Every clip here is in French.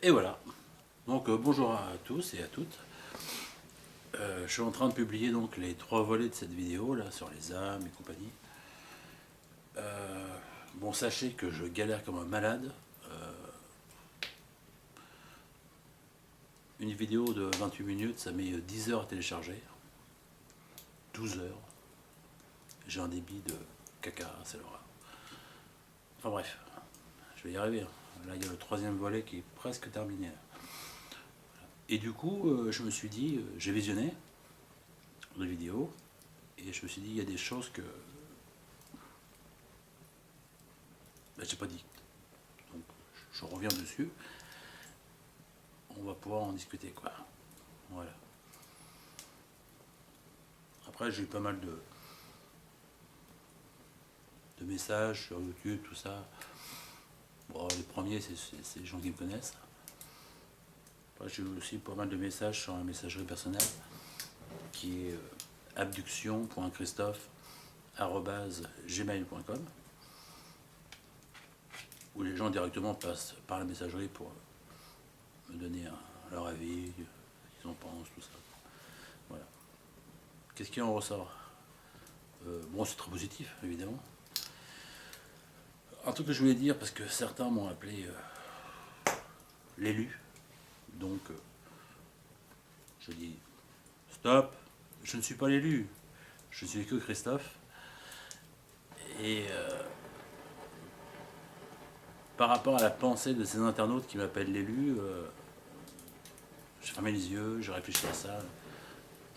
Et voilà. Donc bonjour à tous et à toutes. Je suis en train de publier donc les 3 volets de cette vidéo là sur les âmes et compagnie. Bon, sachez que je galère comme un malade. Une vidéo de 28 minutes, ça met 10 heures à télécharger. 12 heures. J'ai un débit de caca, c'est l'horreur. Enfin bref, je vais y arriver. Là, il y a le 3e volet qui est presque terminé. Et du coup, je me suis dit, j'ai visionné les vidéos, et je me suis dit, il y a des choses que j'ai pas dit. Donc, je reviens dessus. On va pouvoir en discuter, quoi. Voilà. Après, j'ai eu pas mal de messages sur YouTube, tout ça. Bon, les premiers, c'est les gens qui me connaissent. Après, j'ai eu aussi pas mal de messages sur la messagerie personnelle, qui est abduction.christophe@gmail.com, où les gens directement passent par la messagerie pour me donner leur avis, ce qu'ils en pensent, tout ça. Voilà. Qu'est-ce qui en ressort? Bon, c'est très positif, évidemment. Un truc que je voulais dire, parce que certains m'ont appelé l'élu, donc je dis stop, je ne suis pas l'élu, je suis que Christophe. Et par rapport à la pensée de ces internautes qui m'appellent l'élu, j'ai fermé les yeux, j'ai réfléchi à ça.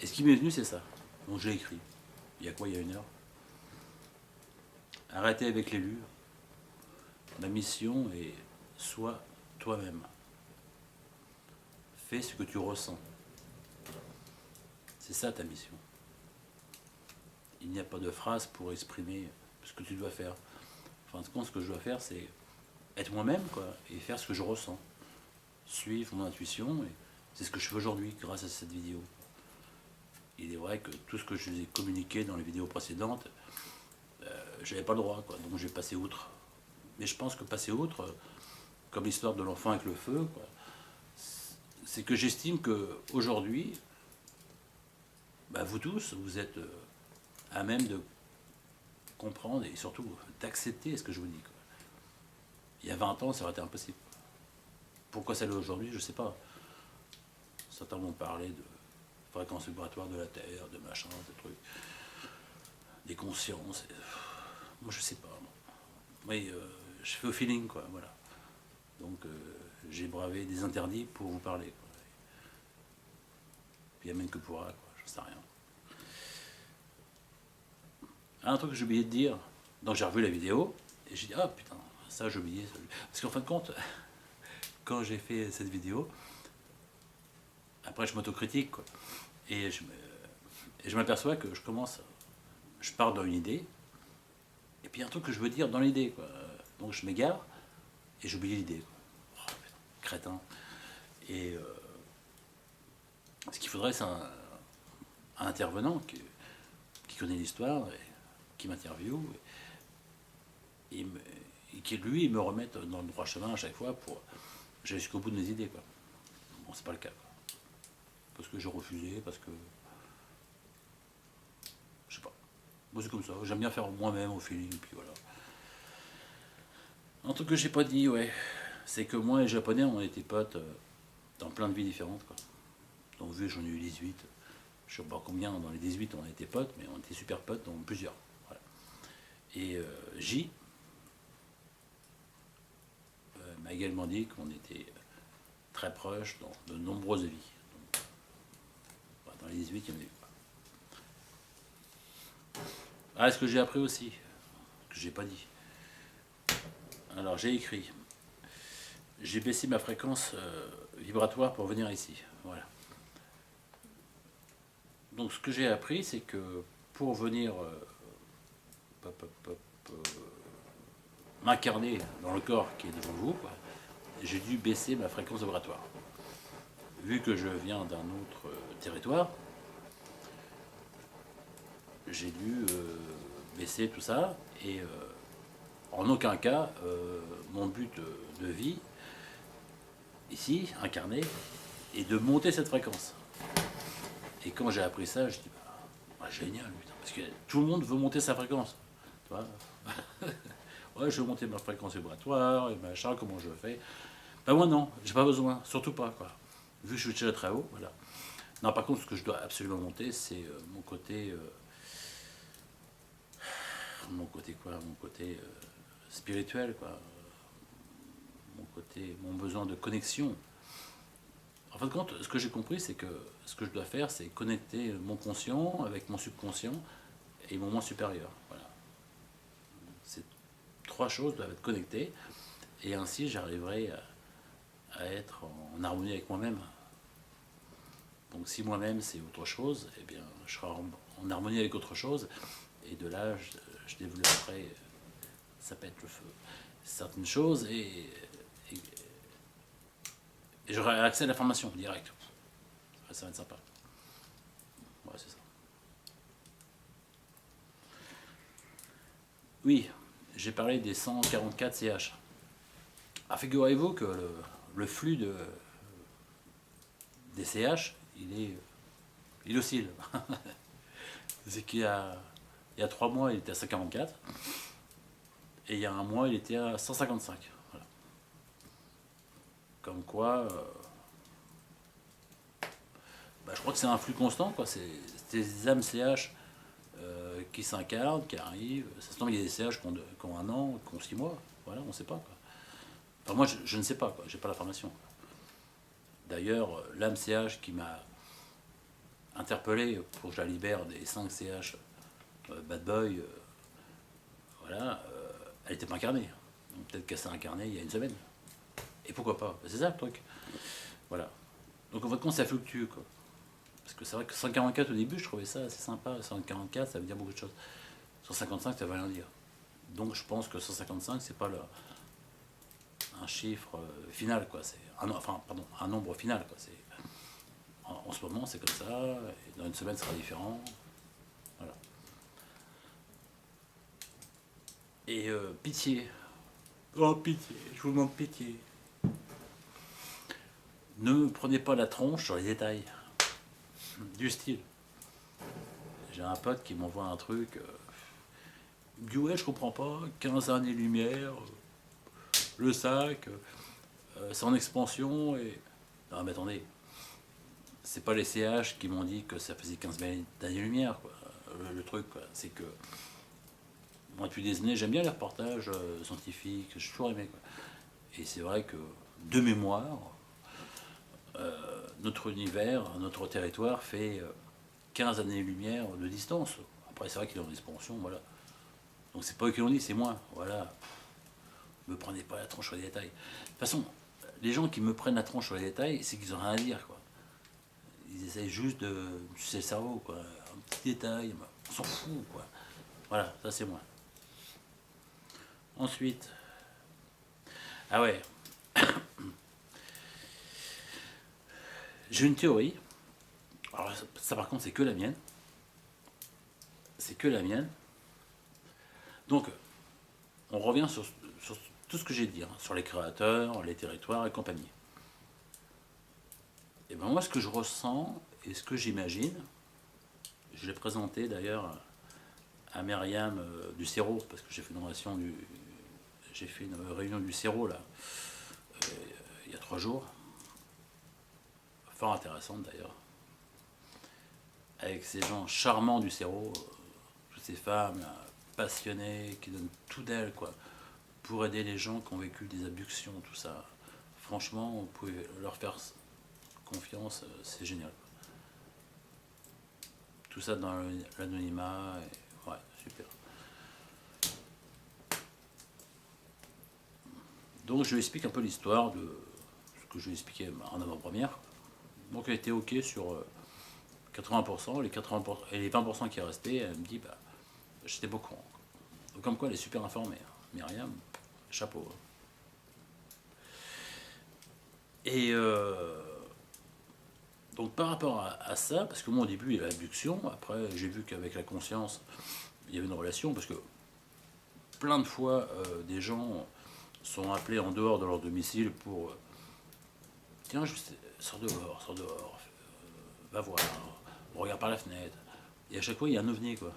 Et ce qui m'est venu, c'est ça. Donc j'ai écrit. Il y a quoi, il y a 1 heure? Arrêtez avec l'élu. Ma mission est sois toi-même. Fais ce que tu ressens. C'est ça ta mission. Il n'y a pas de phrase pour exprimer ce que tu dois faire. Enfin, en tout cas, ce que je dois faire, c'est être moi-même, quoi, et faire ce que je ressens. Suivre mon intuition, et c'est ce que je fais aujourd'hui grâce à cette vidéo. Il est vrai que tout ce que je vous ai communiqué dans les vidéos précédentes, j'avais pas le droit, quoi, donc j'ai passé outre. Mais je pense que passer outre, comme l'histoire de l'enfant avec le feu, quoi, c'est que j'estime qu'aujourd'hui, vous tous, vous êtes à même de comprendre et surtout d'accepter ce que je vous dis, quoi. Il y a 20 ans, ça aurait été impossible. Pourquoi ça l'est aujourd'hui, je ne sais pas. Certains m'ont parlé de fréquences vibratoires de la Terre, de machin, de trucs, des consciences. Moi, je sais pas. Oui, je fais au feeling, quoi, voilà. Donc, j'ai bravé des interdits pour vous parler, quoi. Puis il n'y a même que pourra, quoi, j'en sais rien. Un truc que j'ai oublié de dire, donc j'ai revu la vidéo, et j'ai dit, ah putain, ça j'ai oublié. Parce qu'en fin de compte, quand j'ai fait cette vidéo, après je m'autocritique, quoi. Et je m'aperçois que je pars dans une idée, et puis il y a un truc que je veux dire dans l'idée, quoi. Donc je m'égare, et j'oublie l'idée, quoi. Oh, putain, crétin. Et ce qu'il faudrait, c'est un intervenant qui connaît l'histoire, et qui m'interviewe, et qui lui me remette dans le droit chemin à chaque fois pour j'aille jusqu'au bout de mes idées, quoi. Bon, c'est pas le cas, quoi. Parce que j'ai refusé, parce que je sais pas. Moi c'est comme ça, j'aime bien faire moi-même au feeling, puis voilà. Un truc que j'ai pas dit, ouais, c'est que moi et les Japonais, on était potes dans plein de vies différentes, quoi. Donc vu j'en ai eu 18, je sais pas combien dans les 18 on a été potes, mais on était super potes dans plusieurs. Voilà. Et J m'a également dit qu'on était très proches dans de nombreuses vies. Donc, dans les 18, il y en a eu. Ah, ce que j'ai appris aussi, que j'ai pas dit. Alors j'ai écrit, j'ai baissé ma fréquence vibratoire pour venir ici. Voilà. Donc ce que j'ai appris, c'est que pour venir m'incarner dans le corps qui est devant vous, quoi, j'ai dû baisser ma fréquence vibratoire. Vu que je viens d'un autre territoire, j'ai dû baisser tout ça, et en aucun cas mon but de vie ici, incarné, et de monter cette fréquence. Et quand j'ai appris ça, je dis, génial, putain, parce que tout le monde veut monter sa fréquence. Tu vois. Ouais, je veux monter ma fréquence vibratoire, et machin, comment je fais. Ben moi non, j'ai pas besoin, surtout pas, quoi. Vu que je suis déjà très haut, voilà. Non, par contre, ce que je dois absolument monter, c'est mon côté... mon côté quoi, mon côté spirituel, quoi, mon besoin de connexion. En fin de compte, ce que j'ai compris, c'est que ce que je dois faire, c'est connecter mon conscient avec mon subconscient et mon moi supérieur. Voilà. Ces trois choses doivent être connectées, et ainsi j'arriverai à être en harmonie avec moi-même. Donc si moi-même c'est autre chose, eh bien je serai en harmonie avec autre chose, et de là je développerai, ça peut être le feu, certaines choses, et j'aurai accès à l'information directe. Ça va être sympa. Ouais, c'est ça. Oui, j'ai parlé des 144 CH. Ah, figurez-vous que le flux des CH, il oscille. C'est il y a 3 mois, il était à 144, et il y a un mois, il était à 155. Voilà. Comme quoi, je crois que c'est un flux constant, quoi. C'est des âmes CH qui s'incarnent, qui arrivent. Ça se tombe, il y a des CH qui ont 1 an, qui ont 6 mois. Voilà, on ne sait pas, quoi. Enfin, moi, je ne sais pas, quoi. J'ai pas l'information. D'ailleurs, l'âme CH qui m'a interpellé pour que je la libère des 5 CH bad boy, voilà, elle n'était pas incarnée. Donc peut-être qu'elle s'est incarnée il y a une semaine. Et pourquoi pas? C'est ça le truc. Voilà. Donc en fait, compte, ça fluctue, quoi. Parce que c'est vrai que 144 au début, je trouvais ça assez sympa. 144, ça veut dire beaucoup de choses. 155, ça veut rien dire. Donc je pense que 155, c'est pas un chiffre final, quoi. C'est un nombre final, quoi. En ce moment, c'est comme ça. Et dans une semaine, ce sera différent. Voilà. Et pitié. Oh, pitié. Je vous demande pitié. Ne me prenez pas la tronche sur les détails. Du style. J'ai un pote qui m'envoie un truc. Il me dit, ouais, je comprends pas. 15 années-lumière. Le sac. C'est en expansion. Et... Non, mais attendez. C'est pas les CH qui m'ont dit que ça faisait 15 années-lumière, quoi. Le truc, quoi, c'est que moi, depuis des années, j'aime bien les reportages scientifiques, j'ai toujours aimé, quoi. Et c'est vrai que, de mémoire, notre univers, notre territoire fait 15 années-lumière de distance. Après, c'est vrai qu'il est en expansion, voilà. Donc c'est pas eux qui l'ont dit, c'est moi, voilà. Me prenez pas la tronche sur les détails. De toute façon, les gens qui me prennent la tronche sur les détails, c'est qu'ils ont rien à dire, quoi. Ils essayent juste de sucer le cerveau, quoi. Un petit détail, on s'en fout, quoi. Voilà, ça c'est moi. Ensuite, ah ouais, j'ai une théorie. Alors ça par contre c'est que la mienne. C'est que la mienne. Donc on revient sur tout ce que j'ai dit, hein, sur les créateurs, les territoires et compagnie. Et ben moi ce que je ressens et ce que j'imagine, je l'ai présenté d'ailleurs à Myriam du Cerro, parce que j'ai fait une réunion du Cerro là, il y a 3 jours, fort intéressante d'ailleurs, avec ces gens charmants du Cerro, toutes ces femmes là, passionnées, qui donnent tout d'elles, quoi, pour aider les gens qui ont vécu des abductions, tout ça. Franchement, vous pouvez leur faire confiance, c'est génial. Tout ça dans l'anonymat, ouais, super. Donc je lui explique un peu l'histoire de ce que je lui expliquais en avant-première. Donc elle était ok sur 80%, les 80% et les 20% qui restaient, elle me dit, j'étais pas au courant. Donc comme quoi elle est super informée, hein. Myriam, chapeau. Et donc par rapport à ça, parce que moi au début il y a l'abduction, après j'ai vu qu'avec la conscience il y avait une relation, parce que plein de fois des gens sont appelés en dehors de leur domicile pour tiens, sors dehors, va voir, regarde par la fenêtre. Et à chaque fois, il y a un ovni, quoi.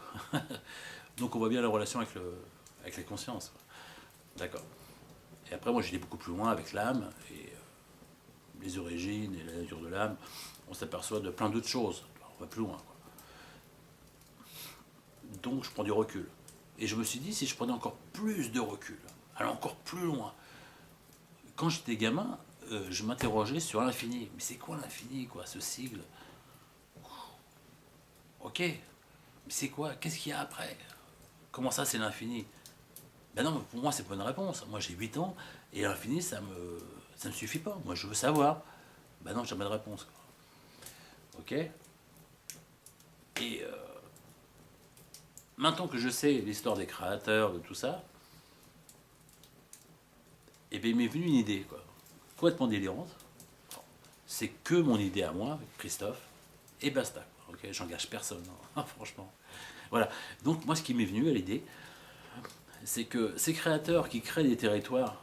Donc on voit bien la relation avec la conscience, quoi. D'accord. Et après, moi, j'allais beaucoup plus loin avec l'âme, et les origines et la nature de l'âme. On s'aperçoit de plein d'autres choses. On va plus loin, quoi. Donc je prends du recul. Et je me suis dit, si je prenais encore plus de recul, aller encore plus loin. Quand j'étais gamin, je m'interrogeais sur l'infini. Mais c'est quoi l'infini, quoi, ce sigle? Ok, mais c'est quoi? Qu'est-ce qu'il y a après? Comment ça, c'est l'infini? Ben non, pour moi, c'est pas une réponse. Moi, j'ai 8 ans, et l'infini, ça me suffit pas. Moi, je veux savoir. Ben non, j'ai jamais de réponse, quoi. Ok. Et maintenant que je sais l'histoire des créateurs, de tout ça, et bien, il m'est venu une idée, quoi. Complètement délirante. C'est que mon idée à moi, Christophe, et basta. Ok, j'engage personne, hein, franchement. Voilà. Donc moi, ce qui m'est venu à l'idée, c'est que ces créateurs qui créent des territoires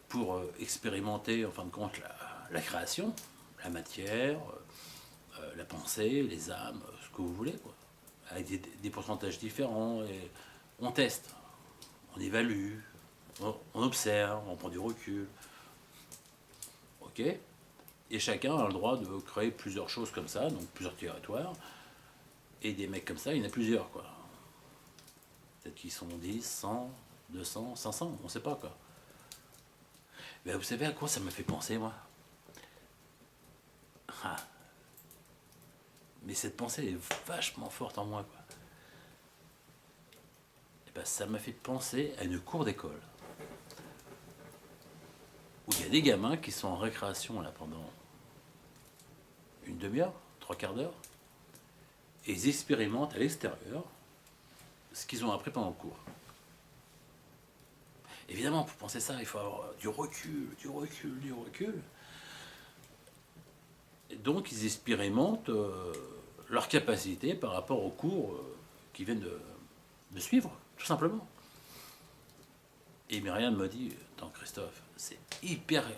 pour expérimenter, en fin de compte, la création, la matière, la pensée, les âmes, ce que vous voulez, quoi, avec des pourcentages différents, et on teste, on évalue, on observe, on prend du recul, ok. Et chacun a le droit de créer plusieurs choses comme ça, donc plusieurs territoires. Et des mecs comme ça, il y en a plusieurs, quoi. Peut-être qu'ils sont 10, 100, 200, 500, on sait pas, quoi. Mais vous savez à quoi ça me fait penser, moi? Ah, mais cette pensée est vachement forte en moi, quoi. Et ben, ça m'a fait penser à une cour d'école. Où il y a des gamins qui sont en récréation, là, pendant une demi-heure, trois quarts d'heure. Et ils expérimentent à l'extérieur ce qu'ils ont appris pendant le cours. Évidemment, pour penser ça, il faut avoir du recul, du recul, du recul. Et donc, ils expérimentent leur capacité par rapport aux cours qu'ils viennent de suivre, tout simplement. Et Myriam me dit, attends Christophe, c'est hyper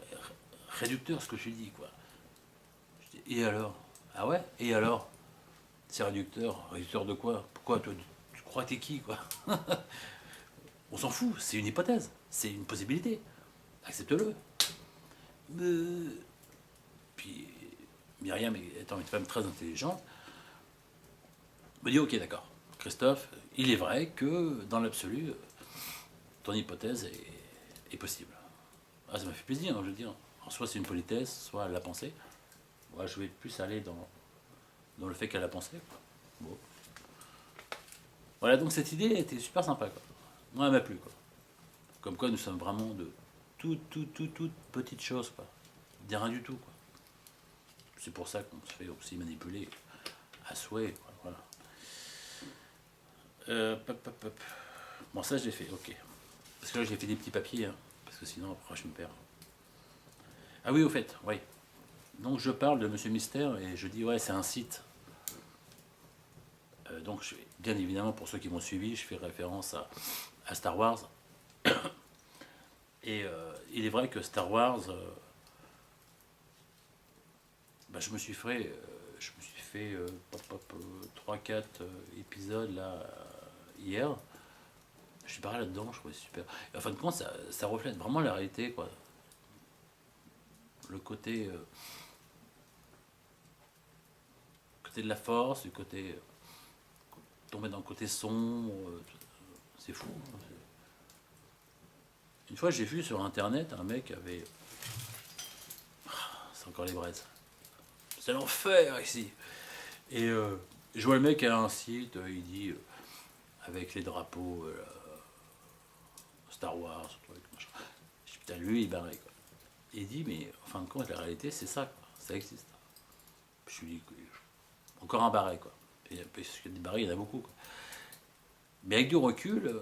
réducteur ce que tu dis, quoi. Je dis, et alors? Ah ouais? Et alors? C'est réducteur? Réducteur de quoi? Pourquoi toi, tu crois que t'es qui, quoi? On s'en fout, c'est une hypothèse, c'est une possibilité. Accepte-le. Puis Myriam, étant une femme très intelligente, me dit ok, d'accord, Christophe, il est vrai que dans l'absolu, ton hypothèse est possible. Ah, ça m'a fait plaisir, hein, je veux dire. Soit c'est une politesse, soit elle l'a pensé. Moi, je vais plus aller dans le fait qu'elle a pensé, quoi. Bon. Voilà, donc cette idée était super sympa, quoi. Moi, elle m'a plu, quoi. Comme quoi, nous sommes vraiment de toutes petites choses, quoi. De rien du tout, quoi. C'est pour ça qu'on se fait aussi manipuler à souhait, quoi. Voilà. Pop, pop, pop. Bon, ça, je l'ai fait, ok. Parce que là, j'ai fait des petits papiers, hein, parce que sinon, après, je me perds. Ah oui, au fait, oui. Donc, je parle de Monsieur Mystère et je dis, ouais, c'est un site. Donc, bien évidemment, pour ceux qui m'ont suivi, je fais référence à Star Wars. Et il est vrai que Star Wars, bah, je me suis fait 3-4 épisodes là hier. Je suis pareil là-dedans, je trouvais super. Et en fin de compte, ça reflète vraiment la réalité, quoi. Le côté de la force, du côté tomber dans le côté sombre, c'est fou, hein. Une fois, j'ai vu sur internet un mec avait. C'est encore les braises. C'est l'enfer ici. Et je vois le mec à un site, il dit avec les drapeaux Star Wars, truc, machin. Je dis putain, lui il est barré, quoi. Et il dit mais en fin de compte la réalité c'est ça, quoi. Ça existe. Puis je lui dis encore un barré, quoi. Et parce que des barrés il y en a beaucoup, quoi. Mais avec du recul,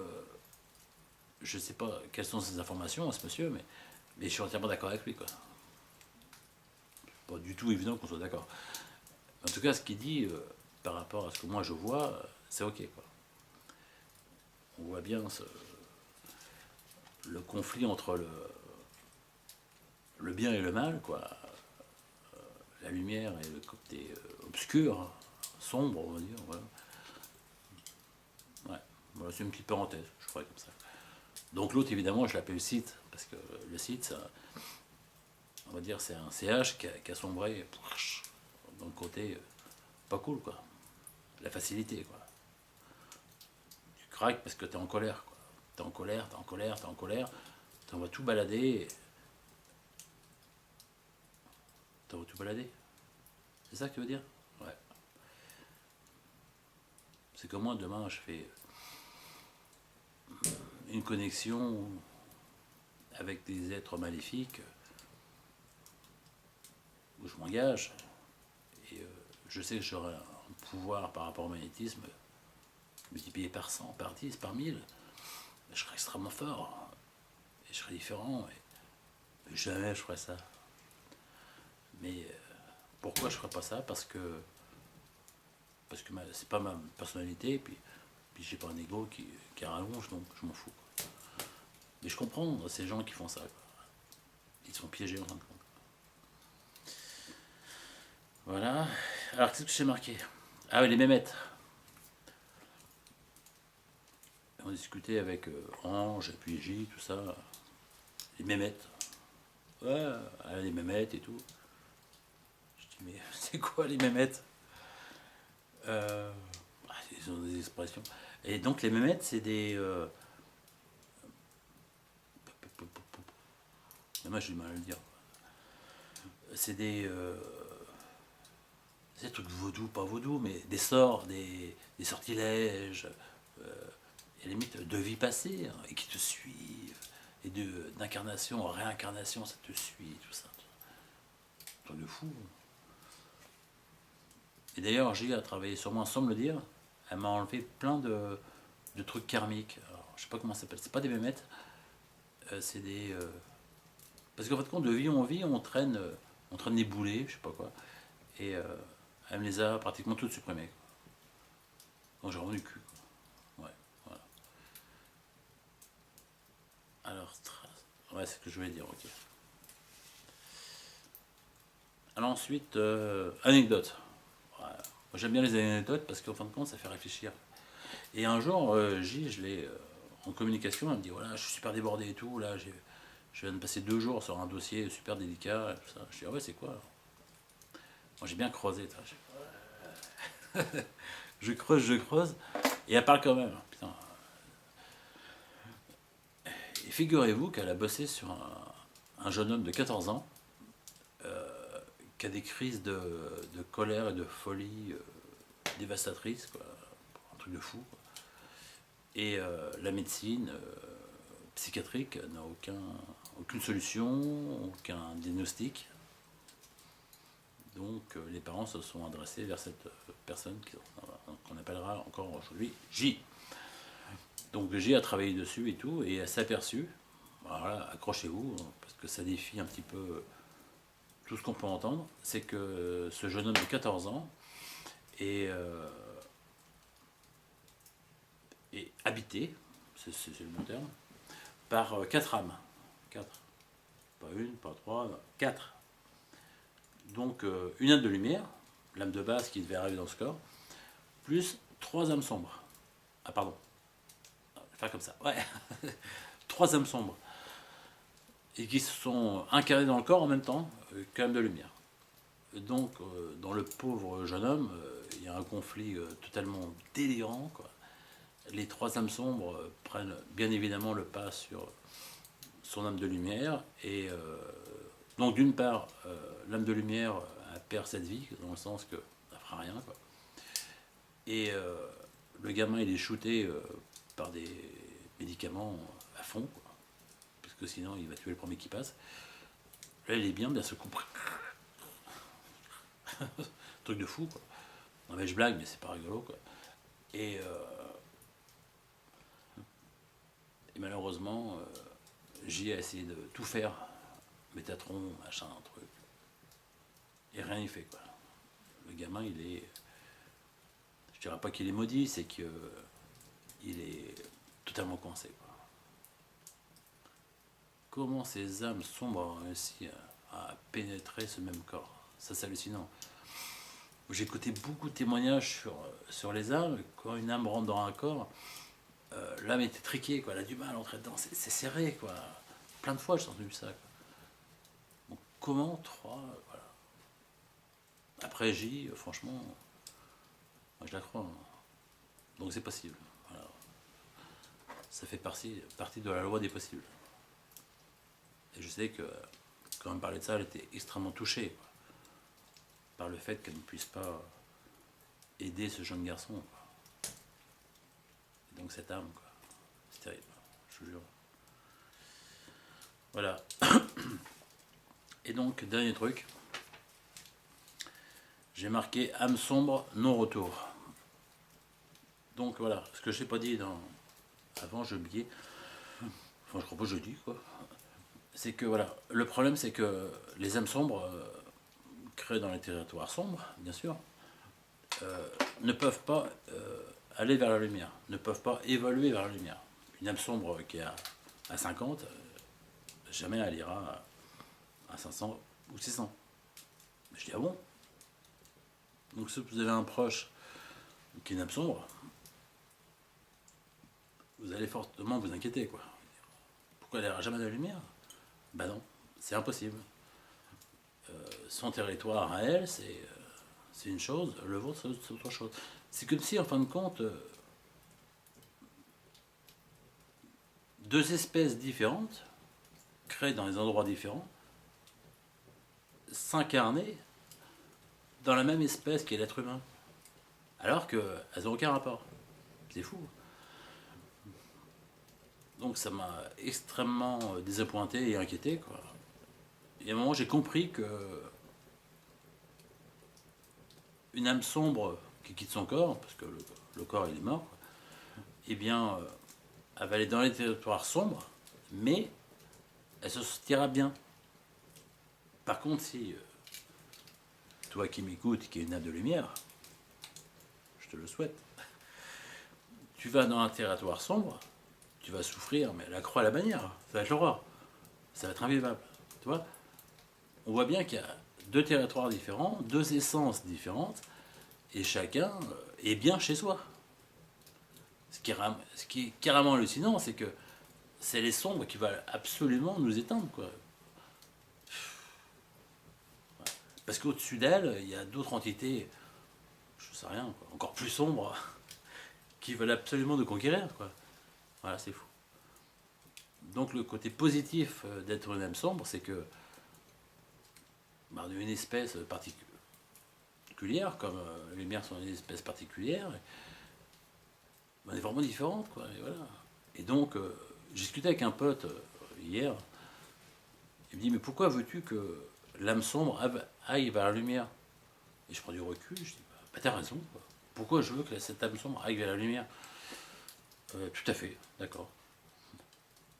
je sais pas quelles sont ces informations à ce monsieur, mais je suis entièrement d'accord avec lui, quoi. Pas du tout évident qu'on soit d'accord. En tout cas, ce qu'il dit par rapport à ce que moi je vois, c'est ok, quoi. On voit bien le conflit entre le bien et le mal, quoi. la lumière et le côté obscur, sombre, on va dire. Voilà. Ouais, voilà, c'est une petite parenthèse, je ferai comme ça. Donc l'autre, évidemment, je l'appelle site, parce que le site, ça, on va dire, c'est un CH qui a sombré dans le côté pas cool, quoi. La facilité, quoi. Tu craques parce que t'es en colère, quoi. T'es en colère, t'es en colère, t'es en colère. T'en vas tout balader. T'en vas tout balader. C'est ça que tu veux dire? Ouais. C'est comme moi, demain, je fais une connexion avec des êtres maléfiques où je m'engage et je sais que j'aurai un pouvoir par rapport au magnétisme multiplié par 100, par 10, par 1000. Je serai extrêmement fort et je serai différent et jamais je ferai ça. Mais pourquoi je ferai pas ça? Parce que c'est pas ma personnalité, puis j'ai pas un ego qui rallonge, donc je m'en fous. Mais je comprends ces gens qui font ça, quoi. Ils sont piégés en fin de compte. Voilà. Alors qu'est-ce que j'ai marqué? Ah oui, les mémètres. On discutait avec Ange, et puis J, tout ça. Les mémètres. Ouais, les mémètres et tout. Je dis, mais c'est quoi les mémètres? Ils ont des expressions. Et donc les mémètres, c'est des... moi j'ai du mal à le dire. C'est des trucs vaudou, pas vaudou, mais des sorts, des sortilèges, et limite de vie passée, hein, et qui te suivent, et d'incarnation en réincarnation, ça te suit, tout ça. Un truc de fou. Et d'ailleurs, J a travaillé sur moi sans me le dire. Elle m'a enlevé plein de trucs karmiques. Alors, je sais pas comment ça s'appelle. C'est pas des mémètres. C'est des. Parce qu'en fait, de vie en vie, on traîne des boulets, je sais pas quoi. Et elle me les a pratiquement toutes supprimées. Donc j'ai rendu le cul. Quoi. Ouais, voilà. Alors, ouais, c'est ce que je voulais dire, ok. Alors ensuite, anecdote. Ouais. Moi, j'aime bien les anecdotes parce qu'en fin de compte, ça fait réfléchir. Et un jour, J, je l'ai en communication, elle me dit voilà, je suis super débordé et tout, là, je viens de passer 2 jours sur un dossier super délicat, et tout ça. Je dis ah ouais, c'est quoi? Moi, j'ai bien creusé, je creuse, et elle parle quand même. Putain. Et figurez-vous qu'elle a bossé sur un jeune homme de 14 ans qui a des crises de colère et de folie dévastatrices, quoi. Un truc de fou, quoi. Et la médecine psychiatrique n'a aucune solution, aucun diagnostic. Donc les parents se sont adressés vers cette personne qu'on appellera encore aujourd'hui J. Donc J a travaillé dessus et tout, et elle s'est aperçue, voilà, accrochez-vous, parce que ça défie un petit peu tout ce qu'on peut entendre, c'est que ce jeune homme de 14 ans est habité, c'est le bon terme, par 4 âmes. 4. Pas une, pas 3, 4. Donc une âme de lumière, l'âme de base qui devait arriver dans ce corps, plus 3 âmes sombres. Ah pardon, faire comme ça, ouais. 3 âmes sombres. Et qui se sont incarnées dans le corps en même temps qu'âme de lumière. Donc dans le pauvre jeune homme, il y a un conflit totalement délirant, quoi. Les 3 âmes sombres prennent bien évidemment le pas sur son âme de lumière, et donc d'une part l'âme de lumière perd cette vie dans le sens que ça fera rien, quoi. Et le gamin il est shooté par des médicaments à fond, quoi, parce que sinon il va tuer le premier qui passe. Là il est bien se couper. Truc de fou, quoi. Non mais je blague, mais c'est pas rigolo, quoi. Et malheureusement J a essayé de tout faire, Métatron, machin, truc, et rien n'y fait, quoi. Le gamin il est, je dirais pas qu'il est maudit, c'est qu'il est totalement coincé, quoi. Comment ces âmes sombres ont réussi à pénétrer ce même corps? Ça, c'est hallucinant. J'ai écouté beaucoup de témoignages sur les âmes. Quand une âme rentre dans un corps, l'âme était triquée, quoi. Elle a du mal à entrer dedans. C'est serré, quoi. Plein de fois, j'ai entendu ça, quoi. Donc, comment 3, voilà. Après J, franchement, moi, je la crois, hein. Donc c'est possible. Voilà. Ça fait partie de la loi des possibles. Et je sais que quand elle me parlait de ça, elle était extrêmement touchée, quoi, par le fait qu'elle ne puisse pas aider ce jeune garçon, quoi. Et donc cette âme, quoi. C'est terrible, je vous jure. Voilà. Et donc, dernier truc. J'ai marqué âme sombre, non retour. Donc voilà, ce que je n'ai pas dit avant, j'ai oublié. Enfin, je crois pas que je dis, quoi. C'est que voilà, le problème c'est que les âmes sombres, créées dans les territoires sombres, bien sûr, ne peuvent pas aller vers la lumière, ne peuvent pas évoluer vers la lumière. Une âme sombre qui est à 50, jamais elle ira à 500 ou 600. Je dis, ah bon? Donc si vous avez un proche qui est une âme sombre, vous allez fortement vous inquiéter, quoi. Pourquoi elle n'ira jamais à la lumière? Ben non, c'est impossible. Son territoire à elle, c'est une chose, le vôtre, c'est autre chose. C'est comme si, en fin de compte, deux espèces différentes, créées dans des endroits différents, s'incarnaient dans la même espèce qu'est l'être humain. Alors qu'elles n'ont aucun rapport. C'est fou. Donc ça m'a extrêmement désappointé et inquiété, quoi. Et à un moment, j'ai compris que une âme sombre qui quitte son corps, parce que le corps il est mort, quoi, eh bien, elle va aller dans les territoires sombres, mais elle se sortira bien. Par contre, si toi qui m'écoutes, qui est une âme de lumière, je te le souhaite, tu vas dans un territoire sombre, tu vas souffrir, mais la croix à la bannière, ça va être l'horreur, ça va être invivable. Tu vois, on voit bien qu'il y a deux territoires différents, deux essences différentes, et chacun est bien chez soi. Ce qui est carrément hallucinant, c'est que c'est les sombres qui veulent absolument nous éteindre, quoi. Parce qu'au-dessus d'elle, il y a d'autres entités, je sais rien, quoi, encore plus sombres, qui veulent absolument nous conquérir, quoi. Voilà, c'est fou. Donc le côté positif d'être une âme sombre, c'est que on est une espèce particulière, comme les lumières sont une espèce particulière, on est vraiment différentes, quoi. Et voilà. Et donc, j'ai discuté avec un pote hier. Il me dit, mais pourquoi veux-tu que l'âme sombre aille vers la lumière? Et je prends du recul, je dis, bah t'as raison, quoi. Pourquoi je veux que cette âme sombre aille vers la lumière? Tout à fait, d'accord.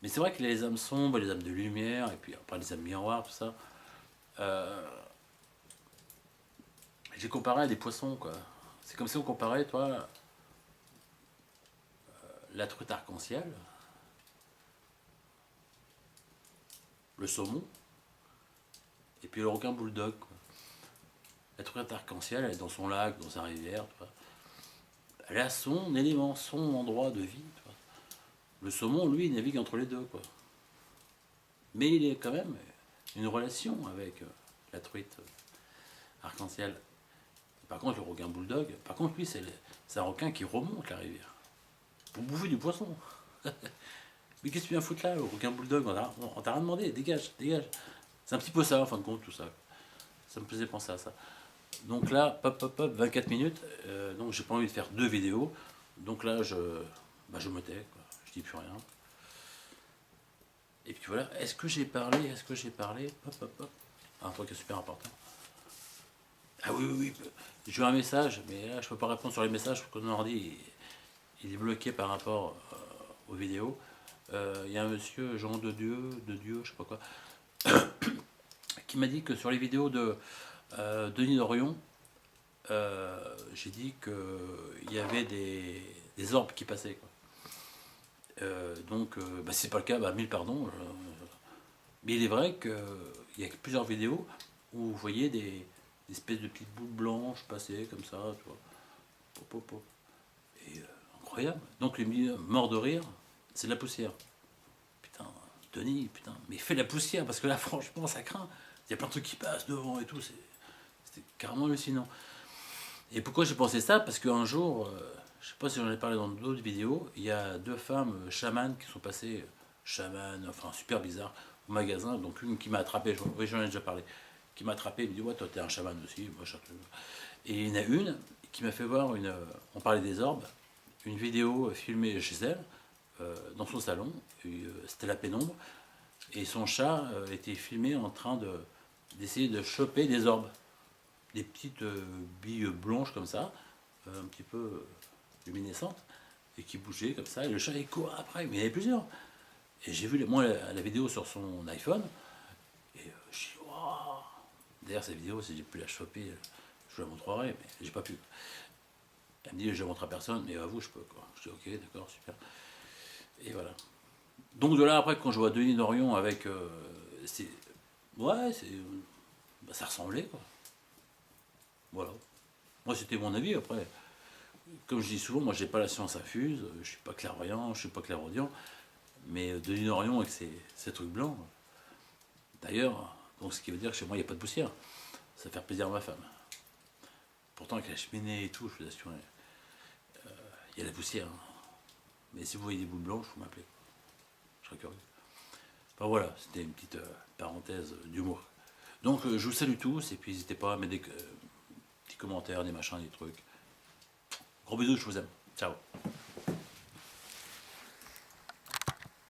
Mais c'est vrai que les âmes sombres, les âmes de lumière, et puis après les âmes miroirs, tout ça, j'ai comparé à des poissons, quoi. C'est comme si on comparait, toi, la truite arc-en-ciel, le saumon, et puis le requin bulldog, quoi. La truite arc-en-ciel, elle est dans son lac, dans sa rivière, tu vois. Elle a son élément, son endroit de vie, tu vois. Le saumon, lui, il navigue entre les deux, quoi. Mais il est quand même une relation avec la truite arc-en-ciel. Par contre, le requin bulldog, par contre, lui, c'est un requin qui remonte la rivière pour bouffer du poisson. Mais qu'est-ce que tu viens foutre là, le requin bulldog? On t'a rien demandé, dégage, dégage. C'est un petit peu ça, en fin de compte, tout ça. Ça me faisait penser à ça. Donc là, pop, 24 minutes. Donc j'ai pas envie de faire deux vidéos. Donc là, je me tais, quoi. Je dis plus rien. Et puis voilà, est-ce que j'ai parlé Pop. Un truc qui est super important. Ah oui, oui, oui. J'ai eu un message, mais là, je peux pas répondre sur les messages parce que mon ordi, il est bloqué par rapport aux vidéos. Il y a un monsieur, Jean de Dieu, je sais pas quoi, qui m'a dit que sur les vidéos de Denis Dorion, j'ai dit qu'il y avait des orbes qui passaient, quoi. Donc, si c'est pas le cas, mille pardons. Mais il est vrai qu'il y a plusieurs vidéos où vous voyez des espèces de petites boules blanches passaient comme ça, tu vois. Pop, pop, pop. Et incroyable. Donc lui me dit, mort de rire, c'est de la poussière. Putain, Denis, putain, mais fais la poussière, parce que là, franchement, ça craint. Il y a plein de trucs qui passent devant et tout, c'était carrément hallucinant. Et pourquoi j'ai pensé ça? Parce qu'un jour, je sais pas si j'en ai parlé dans d'autres vidéos, il y a deux femmes chamanes qui sont passées, chamanes, enfin super bizarre, au magasin. Donc une qui m'a attrapé, oui j'en ai déjà parlé, qui m'a attrapé, il me dit ouais toi t'es un chaman aussi, moi je... Et il y en a une qui m'a fait voir on parlait des orbes, une vidéo filmée chez elle, dans son salon, c'était la pénombre, et son chat était filmé en train d'essayer de choper des orbes, des petites billes blanches comme ça, un petit peu luminescentes, et qui bougeaient comme ça, et le chat il court après, mais il y en avait plusieurs. Et j'ai vu moi la vidéo sur son iPhone, et je dis waouh. D'ailleurs cette vidéo, si j'ai pu la choper, je vous la montrerai, mais j'ai pas pu. Elle me dit je la montre à personne, mais à vous je peux quoi. Je dis ok d'accord super. Et voilà. Donc de là après quand je vois Denis Dorion avec ouais c'est bah, ça ressemblait quoi. Voilà. Moi c'était mon avis après. Comme je dis souvent, moi j'ai pas la science infuse, je suis pas clairvoyant, je suis pas clairaudient, mais Denis Dorion avec ces trucs blancs. D'ailleurs, donc ce qui veut dire que chez moi il n'y a pas de poussière. Ça va faire plaisir à ma femme. Pourtant avec la cheminée et tout, je vous assure, il y a la poussière. Hein. Mais si vous voyez des boules blanches, vous m'appelez. Je serais curieux. Enfin voilà, c'était une petite parenthèse d'humour. Donc je vous salue tous et puis n'hésitez pas à mettre des petits commentaires, des machins, des trucs. Gros bisous, je vous aime. Ciao.